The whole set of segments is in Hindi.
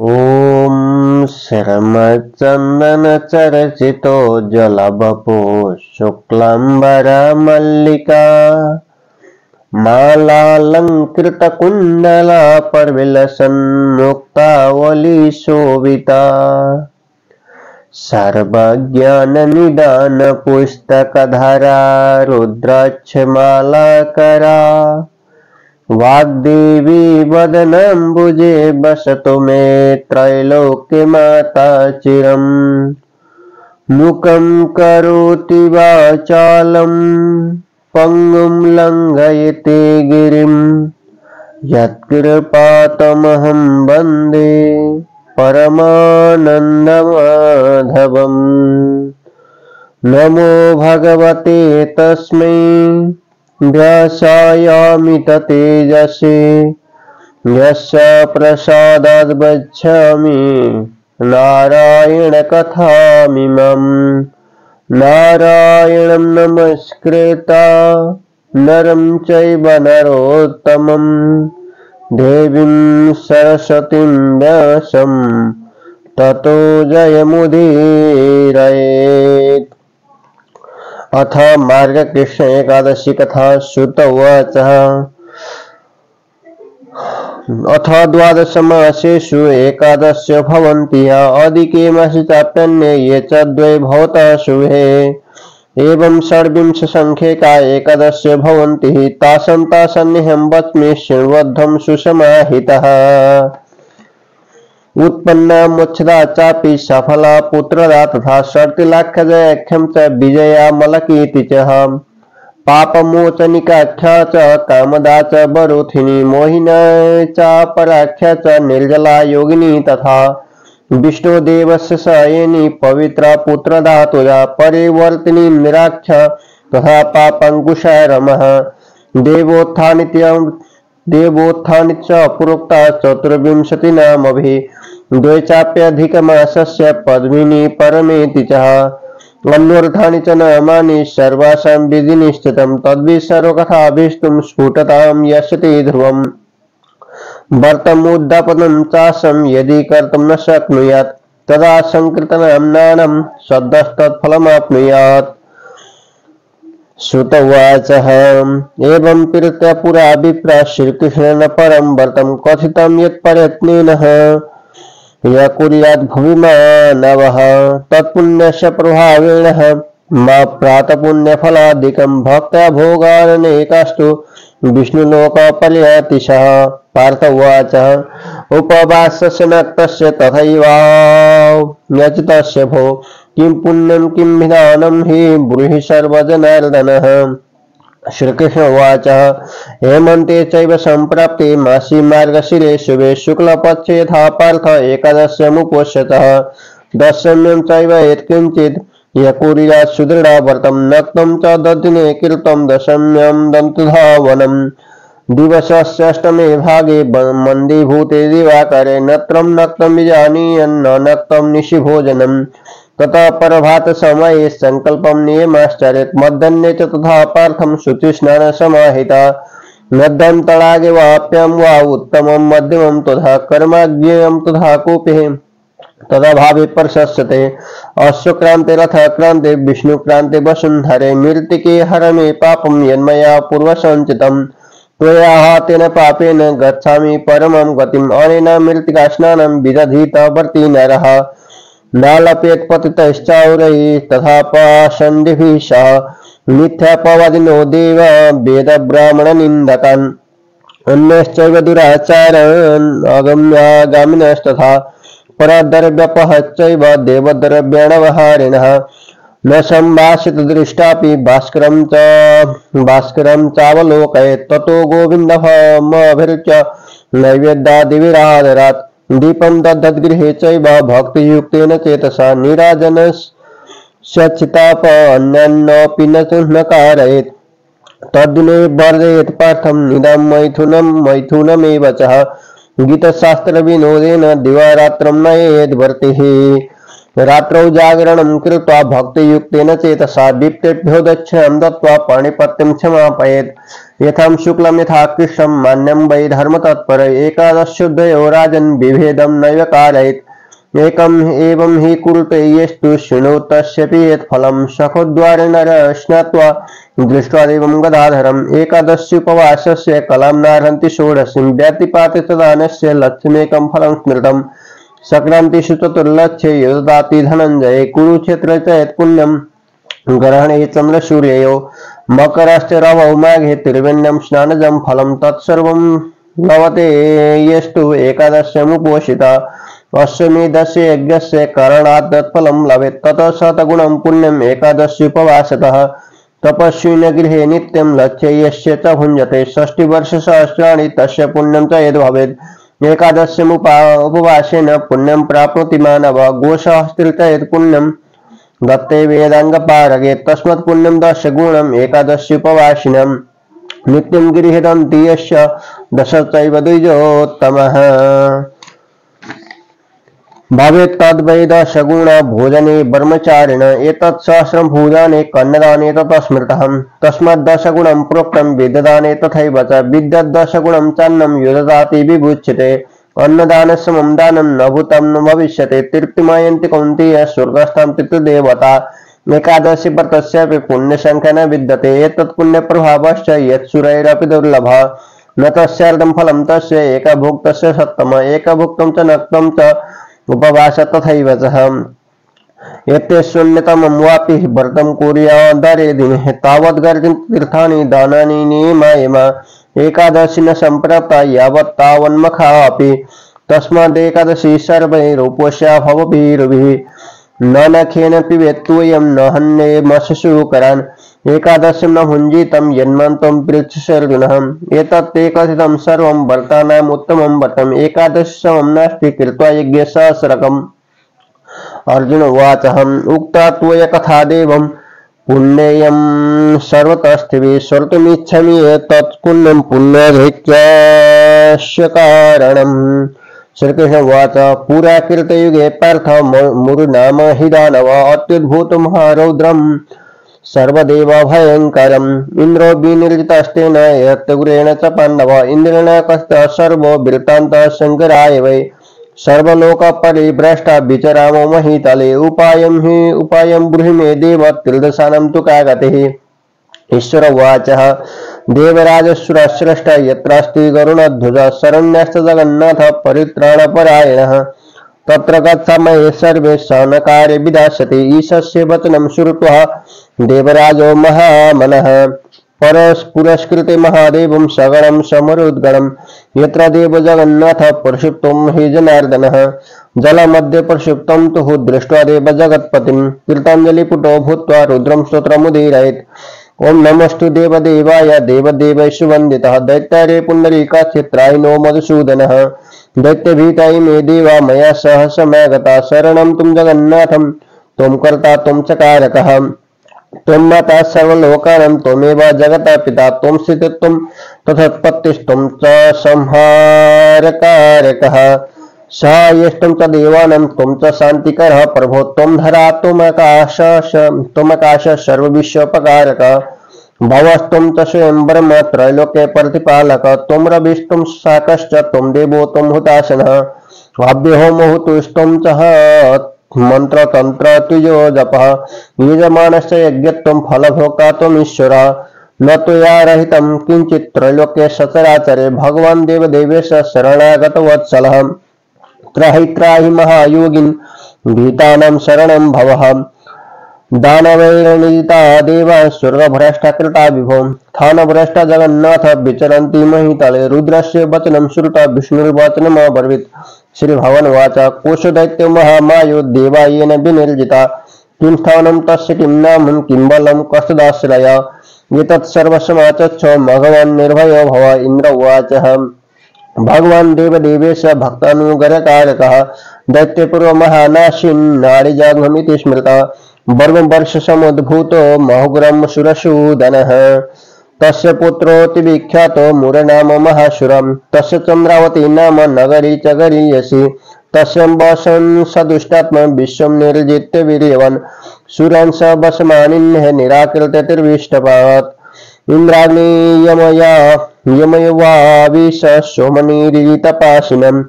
ॐ श्रमचन्दनचर्चितोज्ज्वलवपो शुक्लाम्बरमल्लिका मालालङ्कृतकुण्डला परिविलसन्मुक्तावलीशोभिता सर्वज्ञाननिदानपुस्तकधरा रुद्राक्षमालाकरा वाग्देवी वदनाम्बुजे वसतु मे त्रैलोक्यमाता चिरम् मुखं करोति वाचालं पङ्गुं लङ्घयते गिरिं यत्कृपातमहं वन्दे परमानन्दमाधवम् नमो भगवते तस्मै व्यासायामित तेजसे यस्य प्रसादाद् वक्ष्यामि नारायण कथामिमम् नारायणं नमस्कृत्य नरं चैव नरोत्तमं देवीं सरस्वतीं व्यासं ततो जयमुदीरयेत्। अथ मार्गकृष्ण एकादशी कथा श्रुत उवाच। अथ द्वादशमासेषु एकादश्य भवन्ति अधिके मासि चाप्यन्ये ये च द्वे भवतः शुभे एवं षड्विंश संख्यका एकादश्य भवन्ति तासन्तासन्निहं वच्मि शृण्वध्वं सुसमाहितः उत्पन्ना मोक्षदा चापि सफला पुत्रदा तथा शर्तिलाख्यजयाख्यं च विजया मलकीति च पापमोचनिकाख्या च कामदा च वरुथिनी मोहिना च पराख्या च निर्जला योगिनी तथा विष्णुदेवस्य सयनी पवित्रा पुत्रदा तुजा परिवर्तिनी निराख्या तथा पापंकुशा रमः देवोत्थानित्य पुरोक्ता चतुर्विंशति नामभिः द्वे चाप्यधिकमासस्य पद्मिनी परमेति च अन्वर्थानि च नामानि सर्वासां विधि निश्चितं तद्विसर्वकथाभीष्टुं स्फुटतां यस्यति ध्रुवम् वर्तमुद्दापनं चासं यदि कर्तुं न शक्नुयात् तदा संकृतनाम्नानं सद्यस्तत्फलमाप्नुयात्। श्रुत उवाच। एवं प्रीत्या पुरा विप्रा श्रीकृष्णेन परं व्रतं कथितं यत्प्रयत्नेन य कुर्यात् भुवि मानवः तत्पुण्यस्य प्रभावेण मा प्रातपुण्यफलादिकं भक्त्या भोगाननेकास्तु विष्णुलोकपर्यति सः। पार्थ उवाच। उपवासस्य नक्तस्य तथैवान्यचितस्य भो किं पुण्यं किं विधानं हि ब्रूहि सर्वजनार्दनः। श्रीकृष्ण उवाच। हेमन्ते चैव सम्प्राप्ते मासि मार्गशिरे शुभे शुक्लपक्षे यथा पार्थ एकादश्यमुपोष्यतः दशम्यं चैव यत्किञ्चित् य कुर्यात् सुदृढा व्रतं नक्तं च दधिने कृतं दशम्यं दन्तधावनम् दिवसस्यष्टमे भागे मन्दीभूते दिवाकरे नत्रं नक्तं विजानीयन्न नक्तं निशिभोजनम् ततः प्रभात समये संकल्पं नियमाश्चरेत् मध्याह्ने च तथा पार्थं शुचिस्नान समाहिता मध्यं तडागे वाप्यां वा उत्तमं मध्यमं तथा कर्माज्ञेयं तथा कूपे तदा भावे प्रशस्यते अश्वक्रान्ते रथक्रान्ते विष्णुक्रान्ते वसुन्धरे मृत्तिके हर मे पापं यन्मया पूर्वसञ्चितं त्वया तेन पापेन गच्छामि परमं गतिम् अनेन मृत्तिका स्नानं विदधीत वर्ति नरः नालपेत् पतितश्चाउरैः तथा पाषण्डिभिः सह मिथ्यापवादिनो देव वेद ब्राह्मण निन्दकान् अन्यश्चैव दुराचारान् अगम्यागामिनस्तथा परद्रव्यपहश्चैव देवद्रव्याणवहारिणः न संभाषित दृष्टापि भास्करं चावलोकयेत् ततो गोविन्दमभिरुच्य नैवेद्यादिविरादरात् दीपं दद्धद्गृहे चैव भक्तियुक्तेन चेतसा नीराजनस्यचितापन्यान्नपि न कारयेत् तद्दिने वर्धयेत् पार्थं निदं मैथुनमेव च गीतशास्त्रविनोदेन दिवारात्रं नयेद् वर्तिः रात्रौ जागरणं कृत्वा भक्तियुक्तेन चेतसा दीप्तेभ्यो दक्षिणां दत्त्वा पाणिपत्यं क्षमापयेत्। यथां शुक्लं यथा कृष्णं मान्यं वै धर्मतत्पर एकादशशुद्धयो राजन् विभेदं नैव कारयेत्। एकम् एवं हि कुरुते येस्तु शृणोत् तस्यपि यत्फलं सखोद्वारे नरः स्नात्वा दृष्ट्वा देवं गदाधरम्। एकादश्युपवासस्य कलां नार्हन्ति षोडशीं व्यतिपाते तदानस्य लक्ष्यमेकं फलं स्मृतम्। संक्रान्तिषु चतुर्लक्ष्ये ददाति धनञ्जये कुरुक्षेत्रे च यत्पुण्यं ग्रहणे चन्द्रसूर्ययोः। मकरस्य रवौ माघे त्रिवेण्यं स्नानजं फलं तत्सर्वं लभते येस्तु एकादश्यमुपोषिता। अश्वमेधस्य यज्ञस्य करणात् तत्फलं लभेत् ततः शतगुणं पुण्यम् एकादश्युपवासतः। तपस्विन गृहे नित्यं लक्ष्ये यस्य च भुञ्जते षष्टिवर्षसहस्राणि तस्य पुण्यं च यद् भवेत्। एकादश्यमुपवासेन पुण्यं प्राप्नोति मानवः गोसहस्रे च यत् पुण्यं दत्ते वेदाङ्गपारगे तस्मात् पुण्यं दशगुणम् एकादश्युपवासिनम्। नित्यं गृह्णन्ति यस्य दश चैव द्विजोत्तमः भवेत् तद्वै दशगुण भोजने ब्रह्मचारिण एतत् सहस्रं भूदाने कन्यदाने ततः स्मृतः। तस्मात् दशगुणं प्रोक्तं विद्यादाने तथैव च विद्याद्दशगुणं चान्नं यददाति विभुच्यते। अन्नदानसमं दानं न भूतं न भविष्यति तृप्तिमयन्ति कौन्तेय स्वर्गस्थां पितृदेवता। एकादशी व्रतस्यापि पुण्यसंख्या न विद्यते एतत् पुण्यप्रभावश्च यत्सुरैरपि दुर्लभः। न तस्यार्धं फलं तस्य एकभुक्तस्य सत्तम एकभुक्तं च नक्तं च उपवास तथैव च। एतेष्वन्यतमं वापि व्रतं कुर्यादरे दिने तावत् गर्जन्ति तीर्थानि दानानि नियमायम। एकादशी न सम्प्राप्ता यावत् तावन्मखा अपि तस्मादेकादशी सर्वैरुपोष्या भवभीरुभिः। न नखेन पिबेत्तोऽयं न हन्येमशुकरान् एकादशीं न भुञ्जीतं यन्मन्तं पृच्छसि अर्जुनः। एतत् ते कथितं सर्वं व्रतानाम् उत्तमं व्रतम् एकादशी समं नास्ति कृत्वा यज्ञसहस्रकम्। अर्जुन उवाच उक्ता त्वया कथा देवं पुण्येयं सर्वतस्थिभिः स्वर्तुमिच्छामि एतत् पुण्यं पुण्यधृत्यस्य कारणम्। श्रीकृष्ण उवाच पुरा कृतयुगे पार्थ मुरुनाम हि दानव अत्युद्भूतमहारौद्रम् सर्वदेव भयङ्करम्। इन्द्रो विनिर्जितस्तेन यत्तुग्रेण च पाण्डव इन्द्रेण कस्य सर्वो वृत्तान्तः शङ्कराय वै। सर्वलोकपरिभ्रष्टा विचरामो महीतले उपायं ब्रूहि मे देव त्रिदशानं तु का गतिः। ईश्वर उवाच देवराजसुरश्रेष्ठ यत्रास्ति गरुडध्वज शरण्यश्च जगन्नाथ परित्राणपरायणः तत्र गच्छामहे सर्वे सनकार्ये विदास्यति। ईशस्य वचनं श्रुत्वा देवराजो महामनः पुरस्कृते महादेवं सगणं समरुद्गणं यत्र देव जगन्नाथ प्रक्षिप्तो हि जनार्दनः। जलमध्ये प्रक्षिप्तं तु दृष्ट्वा देव जगत्पतिं कृताञ्जलिपुटो भूत्वा रुद्रं स्तोत्रमुदीरयेत्। ओं नमस्तु देवदेवाय देवदेवैषु वन्दितः दैत्यारे पुण्डरीकाक्षेत्रायिनो मधुसूदनः। दैत्यभीताय मे देवा मया सह समागता शरणं तुम जगन्नाथं त्वं कर्ता त्वं च कारकः। त्वं माता सर्वलोकानां त्वमेव जगतः पिता त्वं स्थितिः त्वं तथोत्पत्तिस्त्वं च संहारकारकः। सहायेष्टं च देवानां त्वं च शान्तिकरः प्रभो त्वं धरा त्वमाकाश सर्वविश्वोपकारकः। भवस्त्वं च स्वयं ब्रह्म त्रैलोक्य प्रतिपालक त्वं रविस्त्वं शाकश्च त्वं देवो त्वं हुताशनः। हव्यहोमहुतुस्त्वं च मंत्रतंत्र तुजो जपः यजमानस्य यज्ञत्वं फलभोक्ता त्वमीश्वर। न त्वया रहितं किंचित् त्रैलोक्ये सचराचरे भगवान् देवदेवेश शरणागतवत्सलः। त्राहि त्राहि महायोगिन् भीतानां शरणं भवः। दानवैर्निजिता देवा स्वर्गभ्रष्टा कृता विभो स्थानभ्रष्टा जगन्नाथ विचरन्ति महीतले। रुद्रस्य वचनं श्रुत्वा विष्णुर्वचनमब्रवीत्। श्री भगवान् उवाच कोशो दैत्यो महामायो देवा येन विनिर्जिता किं स्थानं तस्य किं नाम किं बलं कस्तदाश्रय। एतत् सर्वसमाचक्ष भगवान् निर्भयो भव। इन्द्र उवाच भगवान् देवदेवेश भक्तानुग्रहकारकः दैत्यपूर्वमहानाशिन् नारीजाघ्वमिति स्मृतः। वर्षसमुद्भूतो महोग्रं सुरसूदनः तस्य पुत्रोऽति विख्यातो मुरनाम महाशुरं। तस्य चन्द्रावती नाम नगरी च गरीयसी तस्यं वसन् सदुष्टात्मा विश्वं निर्जित्य वीर्यवान् सूर्यान् स वसमानिन्यः निराकृतिर्विष्टपात् इंद्राग्नि यमयवाविश सोमनिरीतपाशिनं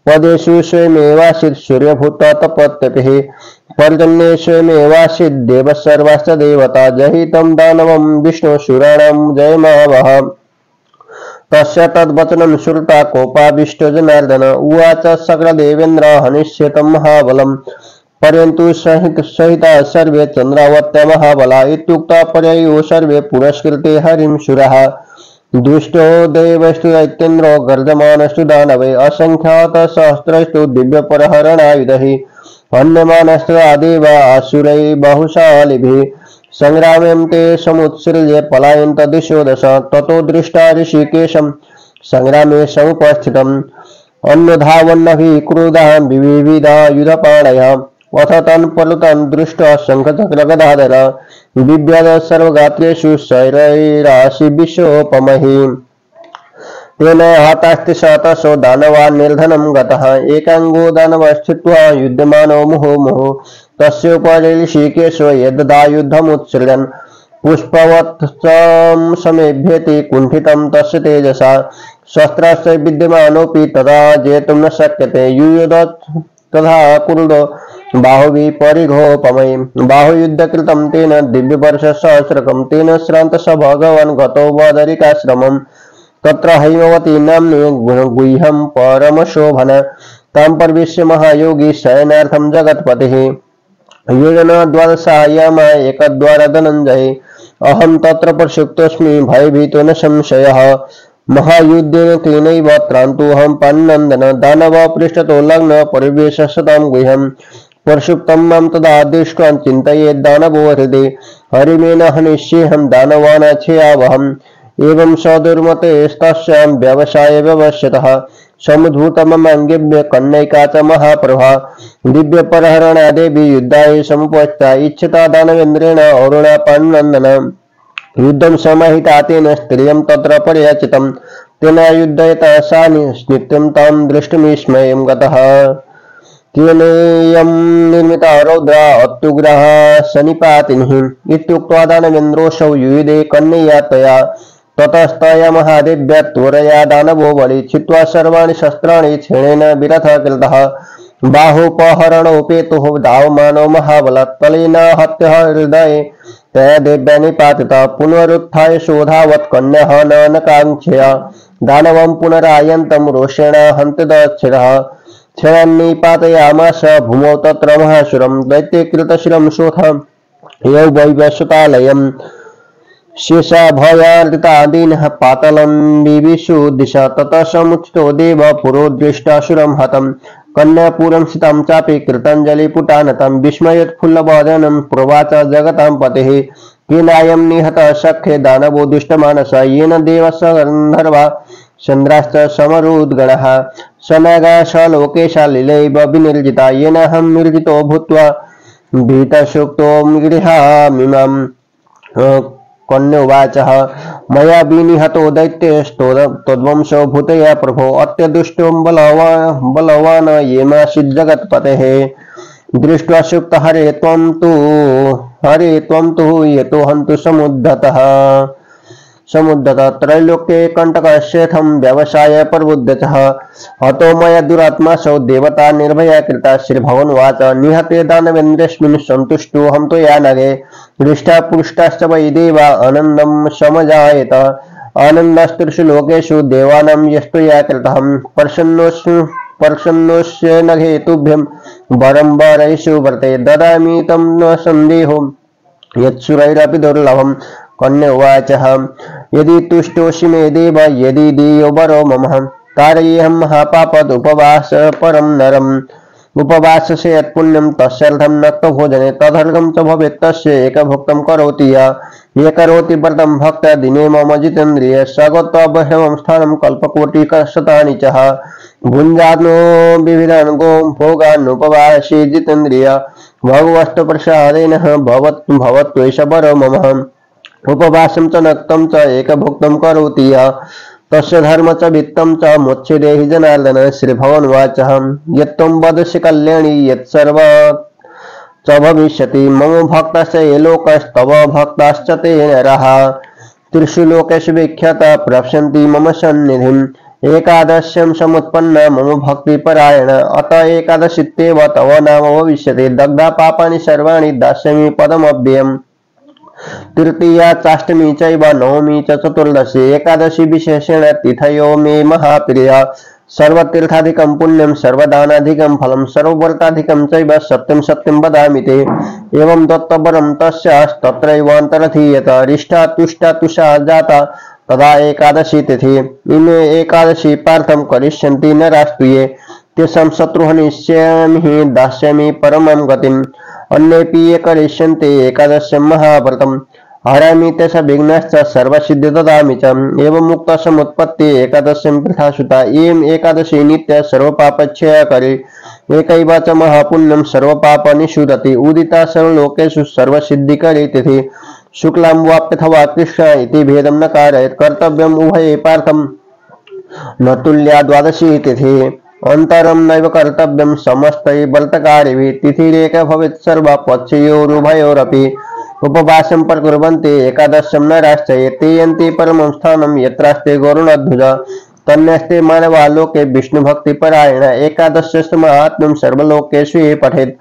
पदेषु स्वयमेवासीत् सूर्यभूता तपत्यपिः पर्जन्ये स्वयमेवासीत् देवः सर्वाश्च देवता जहितं दानवं विष्णु शूराणां जयमावह तस्य तद्वचनं श्रुता कोपाविष्टो जनार्दन उवाच सकलदेवेन्द्र हनिष्येतं महाबलं पर्यन्तु सहिता सर्वे चन्द्रावत्या महाबला इत्युक्ता पर्ययो सर्वे पुरस्कृते हरिं शूरः दुष्टो देवस्तु दैत्येन्द्रो गर्जमानस्तु दानवे असंख्यात सहस्रस्तु दिव्यपरहरणायुधैः हन्यमानस्तु आदेव आसुरै बहुशालिभिः संग्रामें ते समुत्सृज्य पलायन्त दिशो दश ततो दृष्टा ऋषिकेशं संग्रामे समुपस्थितम् अन्यधावन्नभिः क्रुधाः विविधायुधपाणयः अथ तन् पलुतान् दृष्ट्वा शङ्खचक्रगदाधर बिभ्यद सर्वगात्रेषु शरैराशिविशोपमैः तेन हतास्ति शतशो दानवान् निर्धनं गतः एकाङ्गो दानवस्थित्वा युध्यमानो मुहुर्मुहुः तस्योपरि ऋषिकेशो यद्दायुधमुत्सृजन् पुष्पवत् समेभ्यति कुण्ठितं तस्य तेजसा शस्त्रास्त्र विद्यमानोऽपि तदा जेतुं न शक्यते युयुध तथा कुरुदो बाहुभिः परिघोपमै बाहुयुद्धकृतं तेन दिव्यवर्षसहस्रकं तेन श्रान्तः स भगवान् गतो बदरिकाश्रमम् तत्र हैमवती नाम्नि गुह्यं परमशोभन तां प्रविश्य महायोगी शयनार्थं जगत्पतिः योजनद्वादशायाम एकद्वार धनञ्जय अहं तत्र प्रसुप्तोऽस्मि भयभीतो न संशयः महायुद्धेन तेनैव त्रान्तोऽहं पाण्डनन्दन दानव पृष्ठतो लग्न परिवेश सतां गुह्यं प्रसुप्तं मां तदा दृष्ट्वा चिन्तयेत् दानवो हृदि हरिमेन हनिष्येऽहं दानवानाच्छयावहम् एवं सदुर्मतेस्तस्यां व्यवसाय व्यवस्यतः समुद्भूतममाङ्गेभ्य कन्यैका च महाप्रभा दिव्यपरहरणा देवी युद्धाय समुपस्थिता इच्छता दानवेन्द्रेण अरुणा पाण्डुनन्दन युद्धं समाहिता तेन स्त्रियं तत्र पर्याचितं तेन युद्धयता सा नित्यं तां दृष्टुमिस्मयं गतः तेनेयं निर्मिता रौद्रा अत्युग्रः सनिपातिनिः इत्युक्त्वा दानवेन्द्रोऽसौ युयुधे कन्यया तया ततस्तया महादेव्या त्वरया दानवो बलि छित्त्वा सर्वाणि शस्त्राणि क्षणेन विरथः कृतः बाहुपहरणोपेतुः धावमानो महाबलात् तलेन हत्यः हृदये तया देव्या निपातिता पुनरुत्थाय शोधावत् कन्यः न काङ्क्षया दानवं पुनरायन्तं रोषेण हन्त्यदच्छिरः क्षयान्निपातयामास भूमौ तत्र महासुरं दैत्यकृतशिरं शोथ यौ वैवस्वतालयम् शेषाभयार्दितादीनः पातलं विविशु दिशा ततः समुचितो देव पुरो दृष्टासुरं हतं कन्यापुरं स्थितं चापि कृताञ्जलिपुटानतं विस्मयोत्फुल्लवदनं प्रवाच जगतां पतेः केनायं निहतः सख्ये दानवो दुष्टमानस येन देवस्य गन्धर्वा चन्द्राश्च समरुद्गणः सनागा सलोकेशा लीलैव विनिर्जिता येनाहं निर्जितो भूत्वा भीतशुक्तो गृहामिमाम् कन्योवाचः मया विनिहतो दैत्येस्तो तद्वंशो भूतया प्रभो अत्यदुष्टो बलवान् येमासीत् जगत्पतेः दृष्ट्वा सुप्त हरे त्वं तु यतो हन्तु समुद्धतः त्रैलोक्ये कंटकस्येथं व्यवसाय प्रबुद्धतः हतो मया दुरात्मासौ देवता निर्भया कृता श्रीभगवानुवाच निहते दानवेन्द्रेऽस्मिन् सन्तुष्टोऽहं त्वया नगे दृष्टा पुष्टाश्च वै देवा आनन्दं समजायत आनन्दस्त्रिषु लोकेषु देवानां यस्त्वया कृतः प्रसन्नोऽस्य नघे तुभ्यं वरं वरैषु व्रते ददामि तं न सन्देहो यत्सुरैरपि दुर्लभम् कन्योवाचः यदि तुष्टोषि मे देव यदि दीयो वरो मम तारयेऽहं महापापद उपवास परं नरम् उपवासस्य यत्पुण्यं तस्यर्थं नक्तभोजने तदर्घं च भवेत् तस्य एकभुक्तं करोति ये करोति व्रतं भक्त्या दिने मम जितेन्द्रिय स गत्वा बह्वं स्थानं कल्पकोटिशतानि च भुञ्जानो विविधान् भोगानुपवासी जितेन्द्रिय भगवत्प्रसादेन भवत्वेष वरो मम उपवासं च नक्तं च एकभुक्तं करोति तस्य धर्म च वित्तं च मोक्षेदेहि जनार्दन। श्रीभगवानुवाच यत्त्वं वदसि कल्याणी यत्सर्व च भविष्यति मम भक्तस्य ये लोकस्तव भक्ताश्च ते नरः त्रिषु लोकेषु विख्याता प्राप्स्यन्ति मम सन्निधिम् एकादश्यं समुत्पन्ना मम भक्तिपरायण अत एकादशीत्येव तव नाम भविष्यति दग्धा पापानि सर्वाणि दास्यामि पदमव्ययम् तृतीया चाष्टमी चैव नवमी च चतुर्दशी एकादशी विशेषेण तिथयो मे महाप्रिया सर्वतीर्थाधिकं पुण्यं सर्वदानाधिकं फलं सर्वव्रताधिकं चैव सत्यं सत्यं वदामि ते एवं दत्तवरं तस्यास्तत्रैवान्तरधीयत रिष्टा तुष्टा तुषा जाता तदा एकादशी तिथि इमे एकादशी पार्थं करिष्यन्ति नरास्तुये तेषां शत्रुः निश्चयामि दास्यामि परमं गतिम् अन्येऽपि ये करिष्यन्ति एकादश्यं महाव्रतम् हरामि तेषां विघ्नाश्च सर्वसिद्धि ददामि च एवं मुक्ता समुत्पत्ति एकादश्यं पृथा सुता इयम् एकादशी नित्या सर्वपापक्षयकरी एकैव च महापुण्यं सर्वपापनिषुदति उदिता सर्वलोकेषु सर्वसिद्धिकरी तिथि शुक्लां वाप्यथवा कृष्णा इति भेदं न कारयेत् कर्तव्यम् उभये पार्थं न तुल्या द्वादशी तिथि अंतरं नैव कर्तव्यं समस्तैः व्रतकारिभिः तिथिरेका भवेत् सर्वपक्षयोरुभयोरपि उपवासं प्रकुर्वन्ति एकादश्यं नराश्च ते यन्ति परमं स्थानं यत्रास्ते गरुडध्वज तन्यस्ते मानवा लोके विष्णुभक्तिपरायण एकादश्यस्य महात्म्यं सर्वलोकेषु ये पठेत्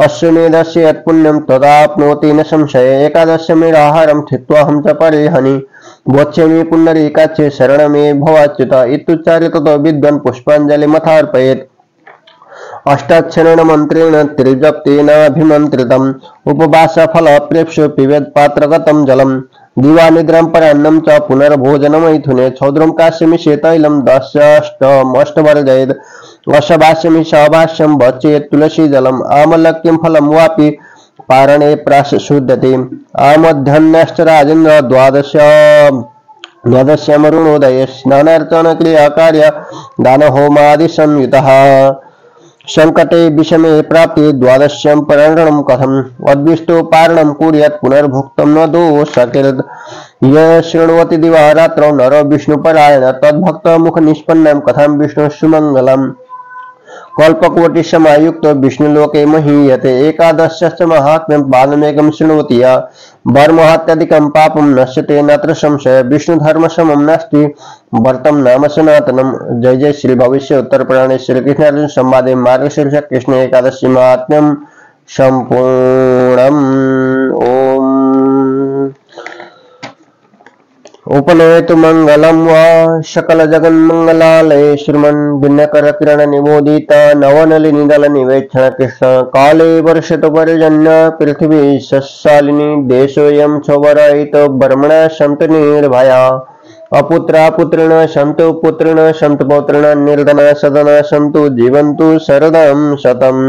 अश्वमेधस्य यत्पुण्यं तदाप्नोति न संशय एकादश्यमेराहारं स्थित्वाहं च परिहनि वक्ष्यामि पुण्डरीकाक्षे शरणमे भवाच्युत इत्युच्चार्य ततो विद्वान् पुष्पाञ्जलिमथार्पयेत् अष्टाक्षरेण मन्त्रेण त्रिजप्तेनाभिमन्त्रितम् उपवासफलप्रेप्सु पिबेत् पात्रगतं जलम् दिवानिद्रां परान्नं च पुनर्भोजनमैथुने क्षौद्रं काश्यमिषे तैलं दस्याष्टमष्टवर्जयेत् अशभाष्यमि सभाष्यं वचेत् तुलसी जलम् आमलक्यं फलं वापि पारणे प्राशुद्धते आमध्यन्नश्च राजेन्द्र द्वादश्यामरुणोदये स्नानार्चन क्रियाकार्य दानहोमादि संयुतः संकटे विषमे प्राप्ते द्वादश्यं परणं कथम् अद्विष्टो पारणं कुर्यात् पुनर्भुक्तं न दोषकृत् यः शृण्वति दिवारात्रौ नरो विष्णुपरायण तद्भक्त मुख निष्पन्नं कथं विष्णु सुमंगलम् कल्पकोटि समायुक्तो विष्णुलोके महीयते एकादश्यश्च महात्म्यं पादमेकं शृणोति या वर्महत्यादिकं पापं नश्यते नात्र संशय विष्णुधर्मसमं नास्ति व्रतं नाम सनातनम्। जय जय श्री भविष्य उत्तर पुराणे श्री कृष्ण अर्जुन संवादे मार्गशीर्ष कृष्ण एकादशी महात्म्यं संपूर्णम्। ओम उपनेतु मंगलम वा सकल जगन्मंगलालय श्रीमन् भिन्नकर किरण निबोधित नवनलिनीदल निवेक्षण कृष्ण काले वर्षतु पर्जन्य पृथ्वी सस्सालिनी देशोऽयं क्षोभरहितो ब्रह्मणा सन्तु निर्भया अपुत्रा पुत्रिण सन्तु पुत्रिण सन्तु पौत्रिण निर्धना सदना सन्तु जीवन्तु शरदं शतम्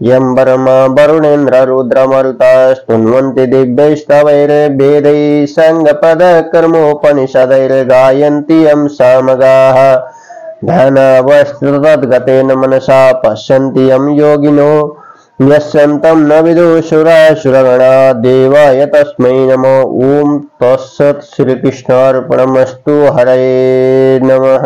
यं वर्मा वरुणेन्द्र रुद्रमरुतास्तुन्वन्ति दिव्यैस्तवैर्वेदैः सङ्गपदकर्मोपनिषदैर्गायन्ति यं सामगाः ध्यानावस्थितद्गतेन मनसा पश्यन्ति यं योगिनो यस्यन्तं न विदुषुरासुरगणा देवाय तस्मै नमो ॐ तत्सत् श्रीकृष्णार्पणमस्तु हरये नमः।